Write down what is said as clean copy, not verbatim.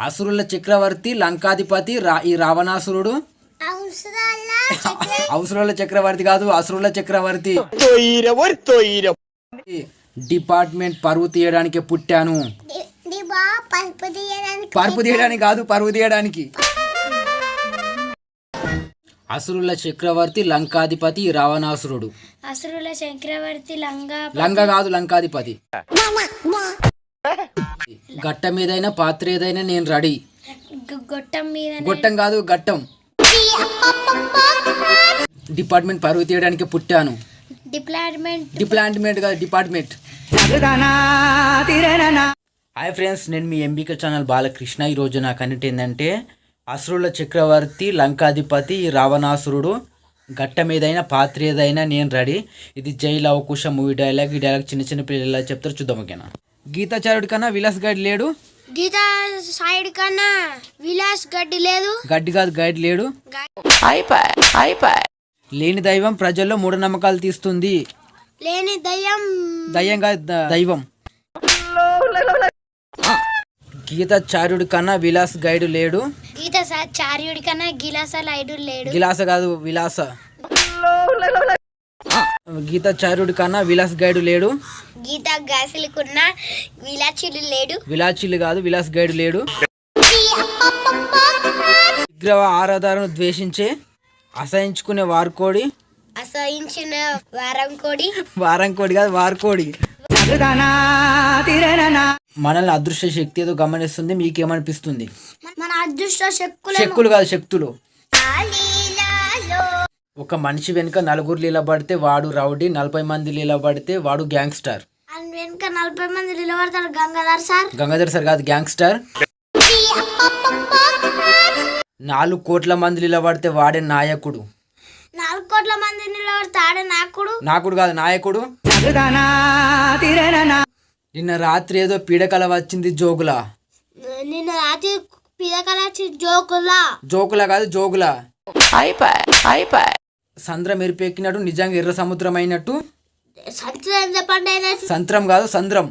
అసురుల చక్రవర్తి లంకాధిపతి ఈ రావణాసురుడు. అవసరాల చక్రవర్తి కాదు, అసురుల చక్రవర్తి. డిపార్ట్మెంట్ పరువు తీయడానికి పుట్టాను. పరుపు తీయడానికి కాదు, పరువు తీయడానికి. అసురుల చక్రవర్తి లంకాధిపతి రావణాసురుడు. అసురుల చక్రవర్తి లంగా కాదు, లంకాధిపతి. గట్ట మీదైనా పాత్ర ఏదైనా నేను రెడీ. గొట్టం కాదు, గట్టం. డిపార్ట్మెంట్ పరువు తీయడానికి పుట్టాను. డిపార్ట్మెంట్ కాదు, డిపార్ట్మెంట్. హాయ్ ఫ్రెండ్స్, నేను మీ ఎంబీకే ఛానల్ బాలకృష్ణ. ఈరోజు నా కంటెంట్ ఏంటంటే అసురుల చక్రవర్తి లంకాధిపతి రావణాసురుడు. గట్ట మీదైనా పాత్ర ఏదైనా నేను రెడీ. ఇది జై లవకుశ మూవీ డైలాగ్. ఈ డైలాగ్ చిన్న చిన్న పిల్లలు ఎలా చెప్తారు చూద్దాం. ఓకేనా? గీతాచార్యుడి కన్నా విలాస్ గైడ్ లేడు. గీతా సైడ్ కన్నా విలాస్ గడ్డి లేదు. గడ్డి కాదు, గైడ్ లేడు. లేని దైవం ప్రజల్లో మూఢనమ్మకాలు తీస్తుంది. లేని దయ్యం కాదు, దైవం. గీతాచార్యుడి కన్నా విలాస్ గైడ్ లేడు. గీతాచార్యుడి కన్నా గిలాస లైడు లేడు. గిలాస కాదు, విలాస. గీతాచార్యుడి కన్నా విలాస్ గైడ్ లేడు. గీతా గాసులకున్న విలాచిలు లేడు. విలాచిలు కాదు, విలాస్ గైడ్ లేడు. విగ్రహ ఆరాధనను ద్వేషించే అసహించుకునే వార్కోడి. అసహించిన వారంకోడి. వారంకోడి కాదు, వార్కోడి. మనల్ని అదృశ్య శక్తి ఏదో గమనిస్తుంది. మీకేమనిపిస్తుంది? మన అదృష్ట శక్తులు కాదు, శక్తులు. ఒక మనిషి వెనుక నలుగురు నిలబడితే వాడు రౌడీ, 40 మంది నిలబడితే వాడు గ్యాంగ్స్టర్. వెనుక 40 మంది నిలబడతారు గంగాధర్ సార్. గంగాధర్ సార్ కాదు, గ్యాంగ్స్టర్. 4 కోట్ల మంది నిలబడితే వాడే నాయకుడు. 4 కోట్ల మంది నిలబడితే ఆడే నాయకుడు. నాకుడు కాదు, నాయకుడు. నిన్న రాత్రి ఏదో పీడకల వచ్చింది జోగులా. నిన్న రాత్రి పీడకల వచ్చింది జోగులా. జోకులా కాదు, జోగులా. సంద్రం ఎరిపెక్కినట్టు నిజంగా ఎర్ర సముద్రం అయినట్టు. సంత్రం చెప్పండి. సంత్రం కాదు, సంద్రం.